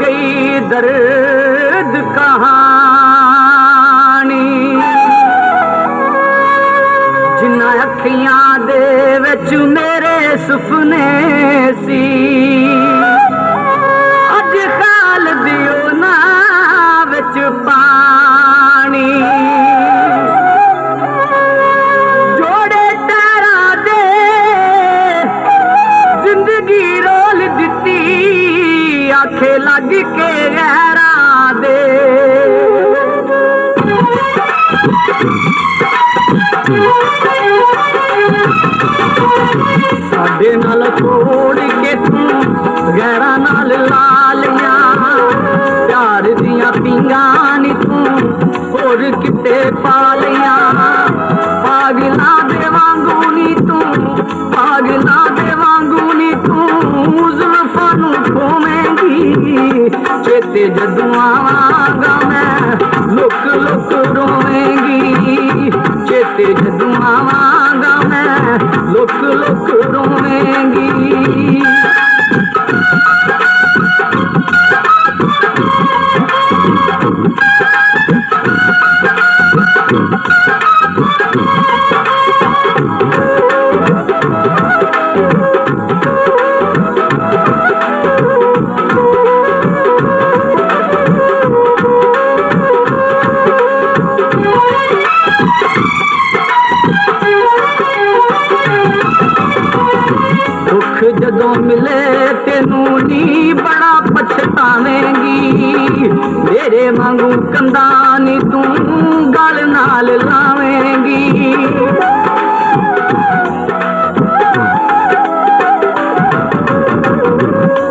गई दर्द कहानी जिन्ना अखियां दे विच मेरे सुपने सी अज खाल दियो ना विच पानी जोड़े टैरा दे जिंदगी रोल दिती आखे लग के गहरा दे साडे नाल छोड़ के तू गैरा नाल लालियां प्यार दियां पींगा नी तू होर किते पालियां पागला दे वांगू नी तू पागला दे वांगू नी तू जुल्फां नू घूमेंगी चेते जदों आवांगा मैं लुक लुक रोवेंगी चेते जदों आवांगा मैं लुक लुक रोवेंगी दुख जदों मिले तेनू नी बड़ा पछतावेंगी मेरे वांगू कंधा नी तू गल नाल लावेंगी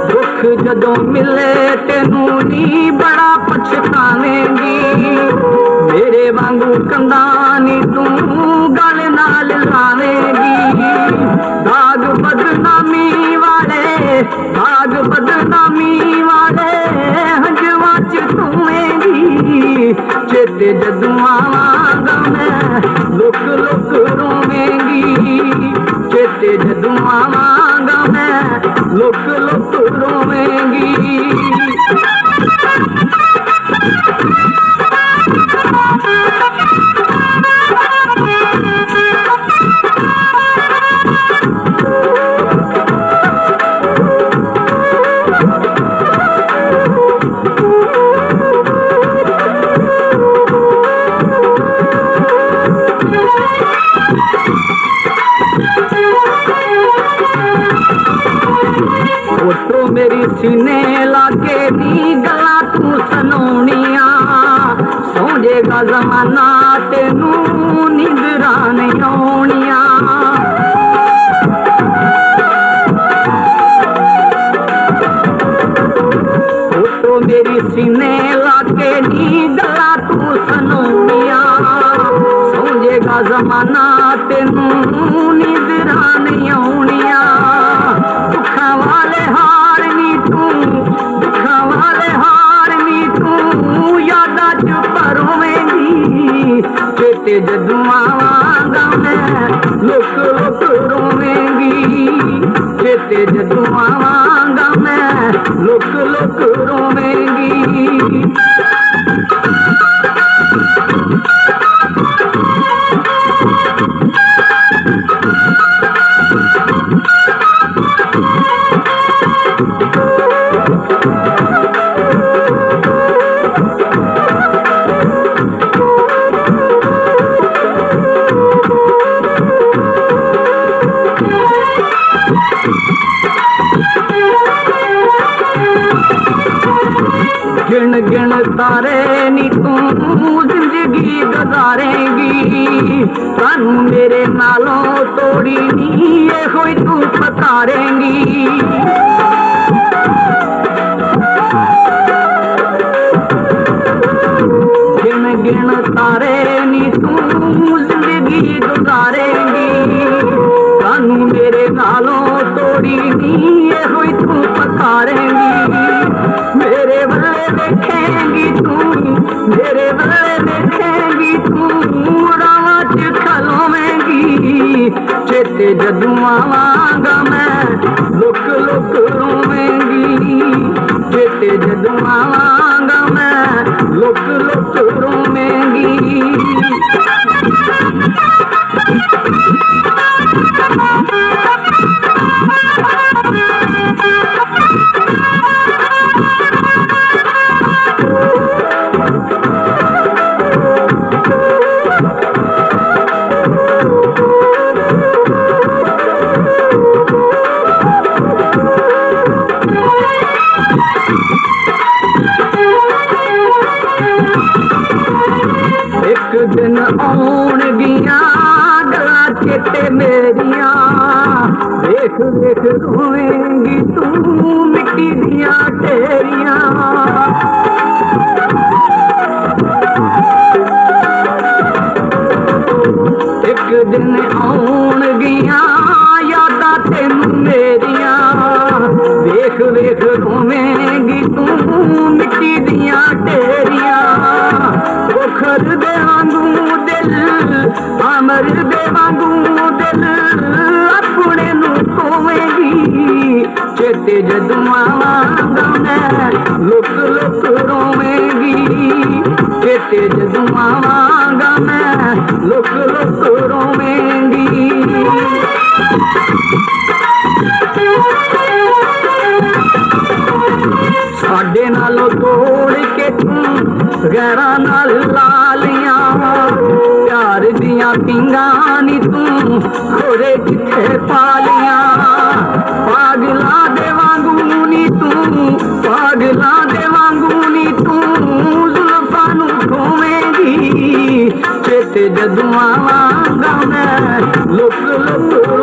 दुख जदों मिले तेनू नी बड़ा पछतावेंगी मेरे वांगू कंधा नी तू गल नाल लावेंगी दाग बदनामी हंजवा च धूएंगी चेते जदों आवांगा मैं लुक लुक रोवेंगी चेते जदों आवांगा मैं लुक लुक रोवेंगी फोटो मेरी सीने लागे नी गला तू सनोनिया सौ जेगा जमाना तेनू निंदरा नहीं आउनिया फोटो मेरी सीने लागे नी गला तू सनोनिया सौ जेगा जमाना तेनू निंदरा नहीं आउनिया दुखा वाले हार नी तू यादा च भरोवेंगी चेते जदों आवांगा मैं लुक लुक रोवेंगी चेते जदों आवांगा मैं लुक लुक रोवेंगी गिन गिन तारे नी तू जिंदगी गुजारेंगी सानू मेरे नालों तोड़ी नी ये होई तू पकारेंगी गिन गिन तारे नी तू जिंदगी गुजारेंगी सानू मेरे नालों तोड़ी नी ये होई तू पकारेंगी मेरे बल्ले देखेंगी तू मेरे बल्ले देखेंगी तू रावां च खलोवेंगी चेते जदों आवांगा मैं लुक लुक रोवेंगी चेते जदों ते मेरिया देख देख रोएंगी तू मिट्टी दिया ढेरिया एक दिन आउणगियां यादां तेनू मेरिया देख देख रोवेंगी तू मिट्टी दिया ढेरिया उखर दे वांगू दिल अमर दे वांगू दिल अपने नू खोवेंगी चेते जदों आवांगा मैं लुक लुक रोवेंगी चेते जदों आवांगा मैं लुक लुक रोवेंगी साडे नालों तोड़ के तू गैरा नाल ला लिया प्यार दिया पिंगा नी तू खोरे किथे पा लिया पागला दे वांगू नी तू पागला दे वांगू नी तू जुल्फां नू खोवेंगी चेते जदों आवांगा मैं लुक लुक